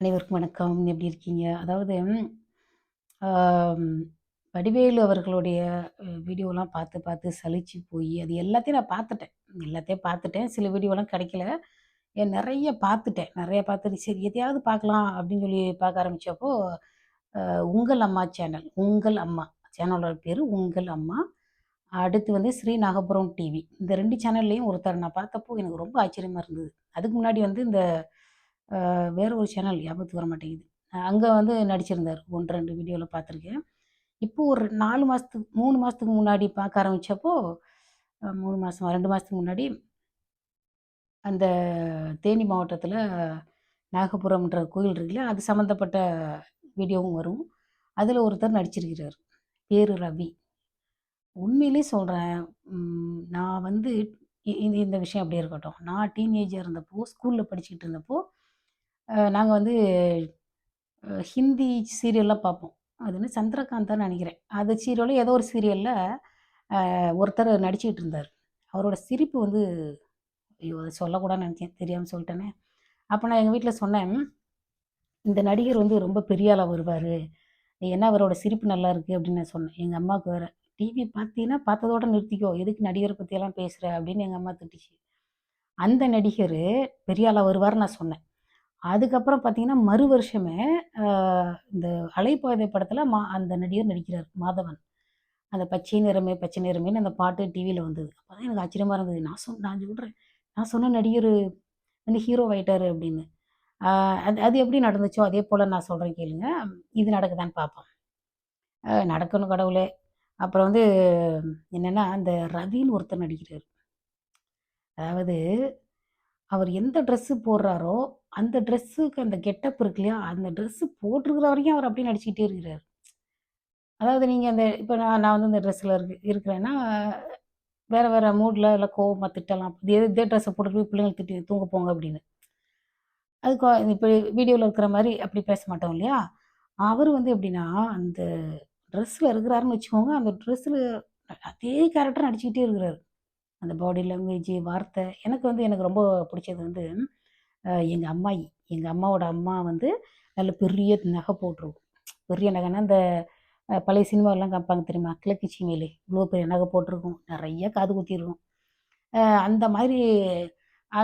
அனைவருக்கும் வணக்கம். எப்படி இருக்கீங்க? அதாவது ஆம், வடிவேலு அவர்களுடைய வீடியோலாம் பார்த்து பார்த்து சலிச்சு போயி, அது எல்லாத்தையும் நான் பார்த்துட்டேன். எல்லாத்தையும் பார்த்துட்டேன். சில வீடியோலாம் கிடைக்கல. நெறைய பார்த்துட்டேன். நெறைய பார்த்துட்டு, சரி எதையாவது பார்க்கலாம் அப்படின்னு சொல்லி பார்க்க ஆரம்பிச்சப்போ, அ உங்கள் அம்மா சேனல். உங்கள் அம்மா. சேனலோட பேரு உங்கள் அம்மா. அடுத்து வந்து ஸ்ரீ நாகபுரம் டிவி. இந்த 2 சேனல்லயும் ஒருத்தர நான் பார்த்தப்போ எனக்கு ரொம்ப ஆச்சரியமா இருந்தது. அதுக்கு முன்னாடி வந்து இந்த வேற ஒரு சேனல் ஞாபகத்துக்கு வர மாட்டேங்குது. அங்க வந்து நடிச்சிருந்தாரு. 1, 2 வீடியோல பார்த்துருக்கேன். இப்போ ஒரு 4 மாசத்துக்கு 3 மாசத்துக்கு முன்னாடி பார்க்க ஆரம்பிச்சப்போ, 3 மாசமா 2 மாசத்துக்கு முன்னாடி அந்த தேனி மாவட்டத்தில நாகபுரம்ன்ற கோயில் இருக்குல்ல, அது சம்மந்தப்பட்ட வீடியோவும் வரும். அதில ஒருத்தர் நடிச்சிருக்கிறாரு. பேரு ரவி. உண்மையிலேயே சொல்றேன். நான் வந்து இந்த விஷயம் அப்படியே இருக்கட்டும். நான் டீனேஜா இருந்தப்போ, ஸ்கூல்ல படிச்சுக்கிட்டு இருந்தப்போ, நாங்க வந்து ஹிந்தி சீரியல்லாம் பார்ப்போம். அது என்ன சந்திரகாந்தான்னு நெனைக்கிறேன். அது சீரியலோ ஏதோ ஒரு சீரியல்ல ஒருத்தர் நடிச்சுக்கிட்டு இருந்தாரு. அவரோட சிரிப்பு வந்து ஐயோ! அத சொல்லக்கூடாதுன்னு நெனச்சேன். தெரியாம சொல்ட்டேனே! அப்ப நான் எங்க வீட்ல சொன்னேன், "இந்த நடிகர் வந்து ரொம்ப பெரிய ஆளா வருவாரு. ஏன்னா அவரோட சிரிப்பு நல்லாயிருக்கு" அப்படின்னு நான் சொன்னேன். எங்க அம்மாவுக்கு வேற, "டிவி பார்த்தீன்னா பார்த்ததோட நிறுத்திக்கோ. எதுக்கு நடிகர பத்தியெல்லாம் பேசுற?" அப்படின்னு எங்க அம்மா திட்டுச்சு. அந்த நடிகரு பெரிய ஆளா வருவாருன்னு நான் சொன்னேன். அதுக்கப்புறம் பார்த்தீங்கன்னா, மறு வருஷமே அ இந்த அலைப்பாயுதை படத்துல அந்த நடிகர் நடிக்கிறாரு, மாதவன். அந்த பச்சை நிறமே பச்சை நிறமேன்னு அந்த பாட்டு டிவில வந்தது. அப்பதான் எனக்கு ஆச்சரியமா இருந்தது. நான் சொல்றேன், நான் சொன்ன நடிகரு வந்து ஹீரோவாயிட்டாரு அப்படின்னு. அ அது அது எப்படி நடந்துச்சோ, அதே போல நான் சொல்றேன் கேளுங்க. இது நடக்குதான்னு பார்ப்போம். நடக்கணும் கடவுளே! அப்புறம் வந்து என்னன்னா, அந்த ரவின்னு ஒருத்தர் நடிக்கிறாரு. அதாவது அவர் எந்த ட்ரெஸ்ஸு போடுறாரோ, அந்த ட்ரெஸ்ஸுக்கு அந்த கெட்டப் இருக்கு இல்லையா? அந்த ட்ரெஸ்ஸு போட்டிருக்கிற வரைக்கும் அவர் அப்படியே நடிச்சுக்கிட்டே இருக்கிறாரு. அதாவது நீங்க அந்த இப்ப நான் நான் வந்து இந்த ட்ரெஸ்ல இருக்கிறேன்னா, வேற வேற மூட்ல இல்ல கோவமா திட்டலாம். இதே ட்ரெஸ்ஸ போட்டுட்டு போய் பிள்ளைங்கள திட்டி தூங்க போங்க அப்படின்னு. அது இப்ப வீடியோல இருக்கிற மாரி அப்படி பேச மாட்டோம் இல்லையா? அவரு வந்து எப்படின்னா, அந்த ட்ரெஸ்ல இருக்கிறாருன்னு வச்சுக்கோங்க, அந்த ட்ரெஸ்ல அதே கேரக்டர் நடிச்சுக்கிட்டே இருக்கிறாரு. அந்த பாடி லாங்குவேஜ், வார்த்தை எனக்கு ரொம்ப புடிச்சது வந்து எங்க அம்மாயி. எங்க அம்மாவோட அம்மா வந்து நல்ல பெரிய நகை போட்டிருக்கும். பெரிய நகைன்னா, இந்த பழைய சினிமாலலாம் காமிப்பாங்க தெரியுமா? கிழக்கு சீமையிலே இவ்வளோ பெரிய நகை போட்டிருக்கும். நெறைய காது குத்திருக்கும். அந்த மாதிரி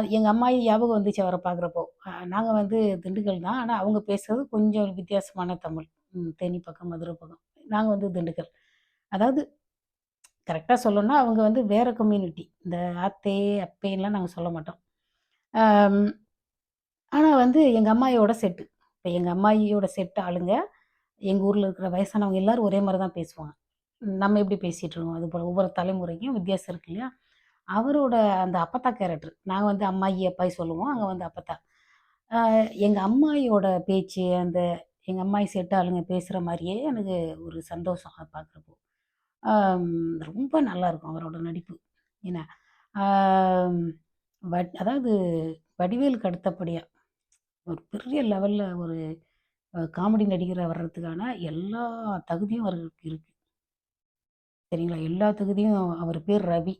எங்க அம்மாயி ஞாபகம் வந்துச்சு அவர பார்க்குறப்போ. நாங்க வந்து திண்டுக்கல் தான். ஆனா அவங்க பேசுறது கொஞ்சம் வித்தியாசமான தமிழ். தேனி பக்கம், மதுரை பக்கம். நாங்க வந்து திண்டுக்கல். அதாவது கரெக்ட்டா சொல்லணும்னா, அவங்க வந்து வேற கம்யூனிட்டி. இந்த ஆத்தே, அப்பேன்லாம் நாங்க சொல்ல மாட்டோம். அம் ஆனா வந்து எங்க அம்மாயியோட செட்டு. இப்ப எங்க அம்மாயியோட செட் ஆளுங்க, எங்க ஊர்ல இருக்கிற வயசானவங்க எல்லாரும் ஒரே மாரி தான் பேசுவாங்க. நம்ம எப்படி பேசிட்டு இருக்கோம், அதுபோல ஒவ்வொரு தலைமுறைக்கும் வித்தியாசம் இருக்கு இல்லையா? அவரோட அந்த அப்பத்தா கேரக்டர். நாங்க வந்து அம்மாயி, அப்பாயி சொல்லுவோம். அங்க வந்து அப்பத்தா. அ எங்க அம்மாயியோட பேச்சு, எங்க அம்மாயி செட் ஆளுங்க பேசுற மாரியே எனக்கு ஒரு சந்தோஷம் அத பார்க்குறப்போ. அம் ரொம்ப நல்லாருக்கும் அவரோட நடிப்பு. என்ன, ஆம் அதாவது வடிவேலுக்கு அடுத்தபடியா ஒரு பெரிய லெவல்ல ஒரு காமெடி நடிகரா வர்றதுக்கான எல்லா தகுதியும் அவருக்கு இருக்கு. சரிங்களா? எல்லா தகுதியும் அவர் பேர் ரவி.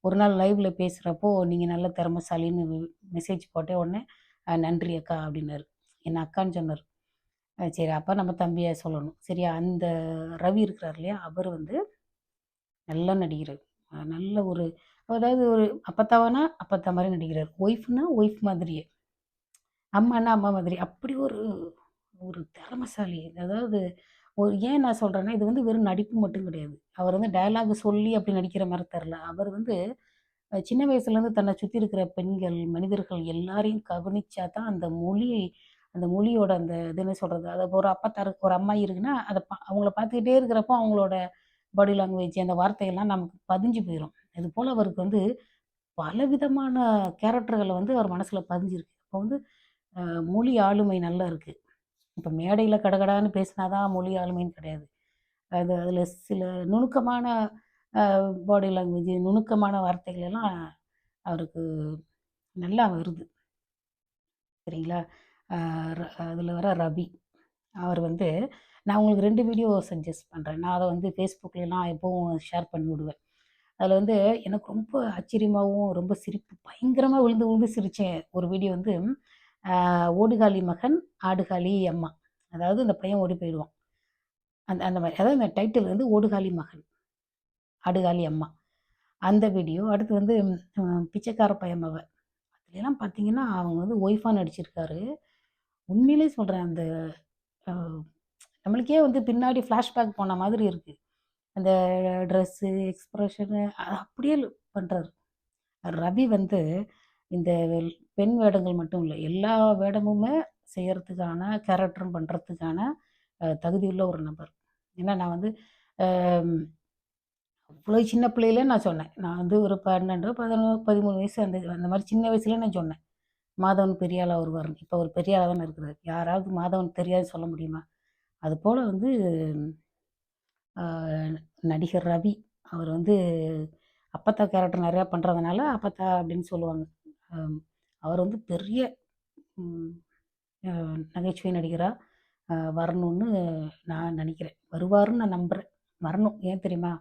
ஒரு நாள் லைவ்ல பேசுறப்போ, "நீங்க நல்ல திறமைசாலின்னு" மெசேஜ் போட்ட உடனே, நன்றி அக்கா" அப்படின்னாரு. என்ன அக்கான்னு சொன்னாரு. சரி அப்ப நம்ம தம்பிய சொல்லணும். சரியா? அந்த ரவி இருக்கிறார் இல்லையா? அவர் வந்து நல்லா நடிக்கிறாரு. நல்ல ஒரு அதாவது ஒரு அப்பத்தாவானா, அப்பத்தா மாரி நடிக்கிறாரு. ஒய்ஃப்னா, ஒய்ஃப் மாதிரியே. அம்மான்னா, அம்மா மாதிரி. அப்படி ஒரு ஒரு திறமைசாலி. அதாவது ஏன் நான் சொல்றேன்னா, இது வந்து வெறும் நடிப்பு மட்டும் கிடையாது. அவர் வந்து டயலாக் சொல்லி அப்படி நடிக்கிற மாரி தெர்ல. அவர் வந்து சின்ன வயசுலேருந்து தன்னை சுத்தி இருக்கிற பெண்கள், மனிதர்கள் எல்லாரையும் கவனிச்சா தான் அந்த மொழியோட அந்த இது என்ன சொல்றது? அது ஒரு அப்பத்தா ஒரு அம்மாயி இருக்குன்னா, அவங்கள பார்த்துக்கிட்டே இருக்கிறப்போ அவங்களோட பாடி லாங்குவேஜ் அந்த வார்த்தையெல்லாம் நமக்கு பதிஞ்சு போயிரும். அதுபோல அவருக்கு வந்து பலவிதமான கேரக்டர்கள வந்து அவர் மனசுல பதிஞ்சிருக்கு. அப்போ வந்து அ மொழி ஆளுமை நல்லா இருக்கு. இப்ப மேடையில கடகடான்னு பேசினா தான் மொழி ஆளுமைன்னு கிடையாது. அதில சில நுணுக்கமான அ பாடி லாங்குவேஜ், நுணுக்கமான வார்த்தைகள் எல்லாம் அவருக்கு நல்லா வருது. சரிங்களா? அ ர அதில வர ரவி. அவர் வந்து நான் உங்களுக்கு 2 வீடியோ சஜெஸ்ட் பண்றேன். நான் அத வந்து Facebookலலாம் எப்பவும் ஷேர் பண்ணி விடுவேன். அதில வந்து எனக்கு ரொம்ப ஆச்சரியமாவும், ரொம்ப சிரிப்பு பயங்கரமா விழுந்து விழுந்து சிரிச்சேன். ஒரு வீடியோ வந்து ஓடுகாலி மகன், ஆடுகாலி அம்மா. அதாவது இந்த பையன் ஓடி போயிடுவான். அந்த அந்த மாரி. அதாவது இந்த டைட்டில் வந்து ஓடுகாலி மகன், ஆடுகாலி அம்மா. அந்த வீடியோ. அடுத்து வந்து பிச்சைக்கார பையன் மவ. அதுலலாம் பார்த்தீங்கன்னா, அவங்க வந்து ஒய்ஃபா நடிச்சிருக்காரு. உண்மையிலேயே சொல்றேன். அந்த அ நம்மளுக்கே வந்து பின்னாடி ஃப்ளாஷ்பேக் போன மாதிரி இருக்கு. அந்த ட்ரெஸ்ஸு, எக்ஸ்பிரஷனு அப்படியே பண்றாரு. ரவி வந்து இந்த பெண் வேடங்கள் மட்டும் இல்ல. எல்லா வேடமுமே செய்யறதுக்கான, கேரக்டரும் பண்றதுக்கான தகுதியுள்ள ஒரு நபர். ஏன்னா நான் வந்து அ அவ்வளோ சின்ன பிள்ளையில நான் சொன்னேன். நான் வந்து ஒரு 12, 11, 13 வயசு அந்த மாரி சின்ன வயசுலயே நான் சொன்னேன். மாதவன் பெரிய ஆளா வருவாருன்னு. இப்ப அவரு பெரிய ஆளா தானே இருக்கிறாரு. யாராவது மாதவன் தெரியாதுன்னு சொல்ல முடியுமா? அதுபோல வந்து அ நடிகர் ரவி. அவர் வந்து அப்பத்தா கேரக்டர் நெறையா பண்றதுனால, அப்பத்தா அப்படின்னு சொல்லுவாங்க. அம் அவர் வந்து பெரிய ம் அ நகைச்சுவை நடிகரா வரணும்னு நான் நெனைக்கிறேன். வருவாருன்னு நான் நம்புறேன். வரணும். ஏன் தெரியுமா?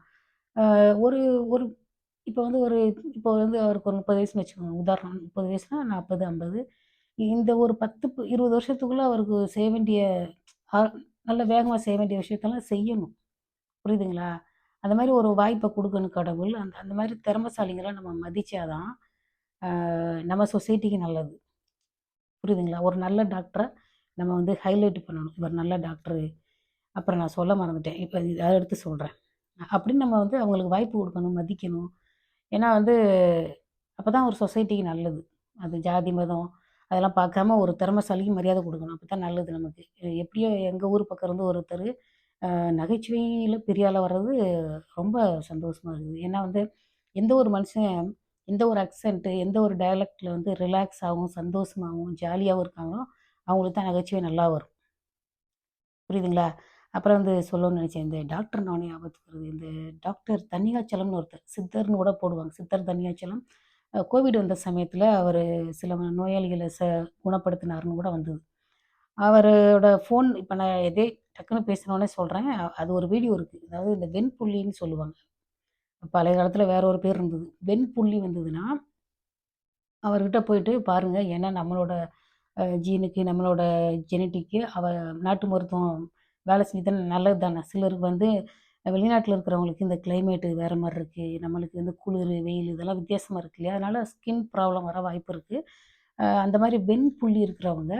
ஒரு ஒரு இப்போ வந்து இப்போ வந்து அவருக்கு ஒரு 30 வயசுன்னு வச்சுக்கோங்க. உதாரணம் 30 வயசுனா 40, 50 இந்த ஒரு 10, 20 வருஷத்துக்குள்ள அவருக்கு செய்ய வேண்டிய அ நல்ல வேகமா செய்ய வேண்டிய விஷயத்தெல்லாம் செய்யணும். புரியுதுங்களா? அந்த மாரி ஒரு வாய்ப்ப குடுக்கணும் கடவுள். அந்த அந்த மாரி திறமைசாலிகள நம்ம மதிச்சா தான், அ நம்ம சொசைட்டிக்கு நல்லது. புரியுதுங்களா? ஒரு நல்ல டாக்டர நம்ம வந்து ஹைலைட் பண்ணணும். இவர் நல்ல டாக்டரு. அப்புறம் நான் சொல்ல மறந்துட்டேன். இப்ப அத எடுத்து சொல்றேன். அப்படின்னு நம்ம வந்து அவங்களுக்கு வாய்ப்பு குடுக்கணும், மதிக்கணும். ஏன்னா வந்து அப்பதான் ஒரு சொசைட்டிக்கு நல்லது. அது ஜாதி, மதம் அதெல்லாம் பார்க்காம ஒரு திறமைசாலிக்கு மரியாதை குடுக்கணும். அப்பதான் நல்லது நமக்கு. எப்படியோ எங்க ஊர் பக்கம் இருந்து ஒருத்தரு நகைச்சுவையில பெரிய ஆளா வர்றது ரொம்ப சந்தோஷமா இருக்குது. ஏன்னா வந்து எந்த ஒரு மனுஷன் எந்த ஒரு அக்சென்ட், எந்த ஒரு டயலெக்ட்ல வந்து ரிலாக்ஸாவும், சந்தோஷமாவும், ஜாலியாவும் இருக்காங்களோ, அவங்களுக்கு தான் நகைச்சுவை நல்லா வரும். புரியுதுங்களா? அப்புறம் வந்து சொல்லணும்னு நெனச்சேன். இந்த டாக்டர்னோனே ஞாபகத்துக்கு வருது. இந்த டாக்டர் தன்னியாச்சலம்னு ஒருத்தர், சித்தர்ன்னு கூட போடுவாங்க. சித்தர் தன்னியாச்சலம். கோவிட் வந்த சமயத்தில அவரு சில நோயாளிகள குணப்படுத்தினாருன்னு கூட வந்தது. அவரோட ஃபோன் இப்ப நான் டக்குனு பேசினோனே சொல்றேன். அது ஒரு வீடியோ இருக்கு. அதாவது இந்த வெண்புள்ளின்னு சொல்லுவாங்க. பழைய காலத்தில வேற ஒரு பேர் இருந்தது. வெண்புள்ளி வந்ததுன்னா, அவர்கிட்ட போயிட்டு பாருங்க. ஏன்னா நம்மளோட ஜீனுக்கு, நம்மளோட ஜெனடிக்கு நாட்டு மருத்துவம் வேலை செஞ்சது நல்லது தானே. சிலருக்கு வந்து வெளிநாட்டில இருக்கிறவங்களுக்கு இந்த கிளைமேட்டு வேற மாரி இருக்கு. நம்மளுக்கு வந்து குளிரு, வெயில் இதெல்லாம் வித்தியாசமா இருக்கு இல்லையா? அதனால ஸ்கின் ப்ராப்ளம் வர வாய்ப்பு இருக்கு. அந்த மாரி வெண்புள்ளி இருக்கிறவங்க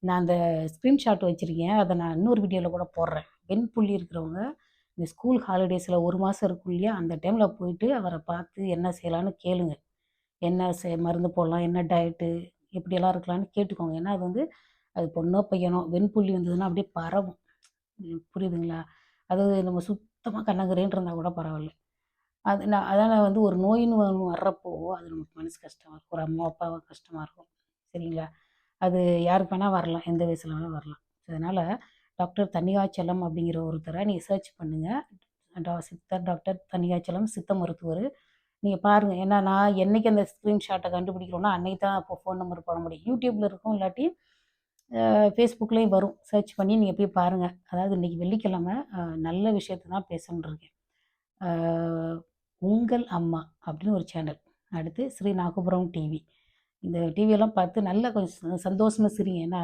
நான் அந்த ஸ்க்ரீன்ஷாட் வச்சிருக்கேன். அத நான் இன்னொரு வீடியோல கூட போடுறேன். வெண்புள்ளி இருக்கிறவங்க, இந்த ஸ்கூல் ஹாலிடேஸ்ல 1 மாசம் இருக்கும் இல்லையா? அந்த டைம்ல போயிட்டு அவர பார்த்து என்ன செய்யலான்னு கேளுங்க. என்ன மருந்து போடலாம்? என்ன டயட்டு? எப்படியெல்லாம் இருக்கலான்னு கேட்டுக்கோங்க. ஏன்னா அது வந்து அது பொண்ணோ, பையனோ வெண்புள்ளி வந்ததுன்னா அப்படியே பரவும். புரியுதுங்களா? அதாவது நம்ம சுத்தமா கண்ணங்கரேன்னு இருந்தா கூட பரவால்ல. அதான் நான் வந்து ஒரு நோயின்னு ஒண்ணு வர்றப்போ, அது நமக்கு மனசு கஷ்டமா இருக்கும். ஒரு அம்மா, அப்பா கஷ்டமா இருக்கும். சரிங்களா? அது யாருக்கு வேணா வரலாம். எந்த வயசுல வேணா வரலாம். அதனால டாக்டர் தன்னிகாச்சலம் அப்படிங்கிற ஒருத்தர நீங்க சர்ச் பண்ணுங்க. சித்தர் டாக்டர் தன்னிகாச்சலம் சித்த மருத்துவர். நீங்க பாருங்க. ஏன்னா நான் என்னைக்கு அந்த ஸ்க்ரீன்ஷாட்ட கண்டுபிடிக்கிறோனோ, அன்னைக்கு தான் அப்போ ஃபோன் நம்பர் போட முடியும். YouTubeல இருக்கும். இல்லாட்டி Facebookலயும் வரும். சர்ச் பண்ணி நீங்க போய் பாருங்க. அதாவது இன்னைக்கு வெள்ளிக்கிழமை நல்ல விஷயத்த தான் பேசணும்னு இருக்கேன். ஆ உங்கள் அம்மா அப்படின்னு ஒரு சேனல். அடுத்து ஸ்ரீ நாகபுரம் டிவி. இந்த டிவியெல்லாம் பார்த்து நல்லா கொஞ்சம் சந்தோஷமா சிரிங்க. ஏன்னா,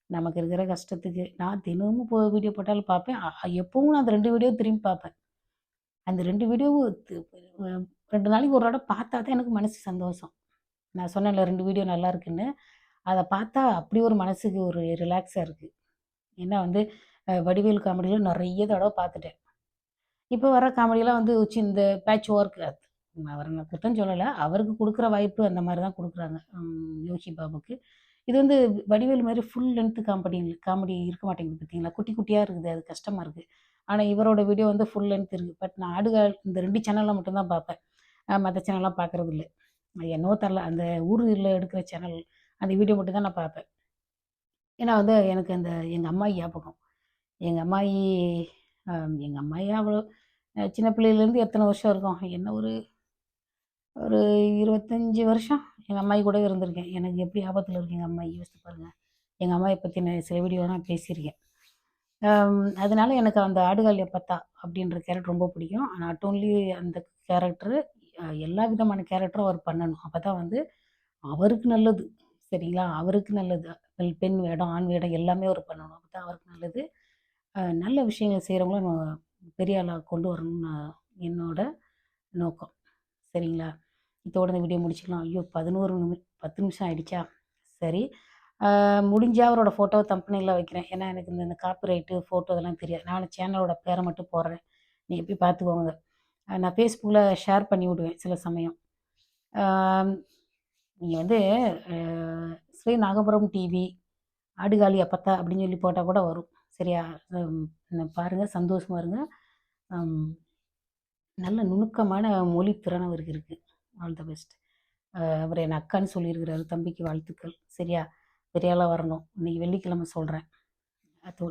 நமக்கு இருக்கிற கஷ்டத்துக்கு நான் தினமும் வீடியோ போட்டாலும் பார்ப்பேன். எப்பவும் நான் அந்த 2 வீடியோ திரும்பி பார்ப்பேன். அந்த 2 வீடியோவும் 2 நாளைக்கு ஒரு தடவ பார்த்தா தான் எனக்கு மனசு சந்தோஷம். நான் சொன்னேன்ல 2 வீடியோ நல்லா இருக்குன்னு. அத பார்த்தா அப்படி ஒரு மனசுக்கு ஒரு ரிலாக்ஸா இருக்கு. ஏன்னா வந்து வடிவேலு காமெடிலாம் நெறைய தடவ பார்த்துட்டேன். இப்ப வர காமெடிலாம் வந்து இந்த பேட்ச் ஒர்க் அவர நான் குத்தம் சொல்லல. அவருக்கு குடுக்குற வாய்ப்பு அந்த மாரி தான் குடுக்குறாங்க. யோகி பாபுக்கு. இது வந்து வடிவேலு மாரி ஃபுல் லென்த் காமெடி இருக்க மாட்டேங்குது பார்த்தீங்களா? குட்டி குட்டியா இருக்குது. அது கஷ்டமா இருக்கு. ஆனா இவரோட வீடியோ வந்து ஃபுல் லென்த் இருக்கு. பட் நான் இந்த 2 சேனல்ல மட்டும் தான் பார்ப்பேன். மத்த சேனல்லாம் பார்க்குறதில்ல. அது என்னவோ தெர்ல. அந்த ஊர்ல எடுக்கிற சேனல் அந்த வீடியோ மட்டும் தான் நான் பார்ப்பேன். ஏன்னா வந்து எனக்கு எங்க அம்மாயி ஞாபகம். எங்க அம்மாயி எங்க அம்மாயி அவ்வளோ சின்ன பிள்ளையிலேருந்து எத்தன வருஷம் இருக்கும்? என்ன ஒரு ஒரு 25 வருஷம் எங்க அம்மாயி கூடவே இருந்திருக்கேன். எனக்கு எப்படி ஞாபகத்துல இருக்கு எங்க அம்மாயி யோசிச்சு பாருங்க. எங்க அம்மாய பத்தின சில வீடியோலாம் பேசியிருக்கேன். அதனால எனக்கு அந்த "ஆடுகாலி அப்பத்தா" அப்படின்ற கேரக்டர் ரொம்ப பிடிக்கும். நாட் ஒன்லி அந்த கேரக்டரு எல்லா விதமான கேரக்டரும் அவர் பண்ணணும். அப்பதான் வந்து அவருக்கு நல்லது. சரிங்களா? அவருக்கு நல்லது. பெண் வேடம், ஆண் வேடம் எல்லாமே அவர் பண்ணணும். அப்பதான் அவருக்கு நல்லது. நல்ல விஷயங்கள் செய்றவங்கள நம்ம பெரிய ஆளா கொண்டு வரணும்னு என்னோட நோக்கம். சரிங்களா? இதோட இந்த வீடியோ முடிச்சுக்கலாம். ஐயோ! 10 நிமிஷம் ஆயிடுச்சா? சரி. முடிஞ்சா அவரோட ஃபோட்டோவ தம்பனயில்ல வைக்கிறேன். ஏன்னா, எனக்கு இந்த காப்பிரைட்டு, ஃபோட்டோ இதெல்லாம் தெரியாது. நான் சேனலோட பேர மட்டும் போடுறேன். நீங்க போய் பார்த்துக்கோங்க. நான் Facebookல ஷேர் பண்ணி விடுவேன் சில சமயம். ஆ நீங்க வந்து அ ஸ்ரீ நாகபுரம் டிவி, ஆடுகாலி அப்பத்தா அப்படின்னு சொல்லி போட்டா கூட வரும். சரியா? பாருங்க, சந்தோஷமா இருங்க. அம் நல்ல நுணுக்கமான மொழி திறன் அவருக்கு இருக்கு. All the best. அவரு என்ன அக்கான்னு சொல்லியிருக்கிறாரு. தம்பிக்கு வாழ்த்துக்கள். சரியா? பெரிய ஆளா வரணும். இன்னைக்கு வெள்ளிக்கிழமை சொல்றேன்.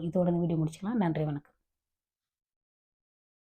இதோட இந்த வீடியோ முடிச்சுக்கலாம். நன்றி, வணக்கம்.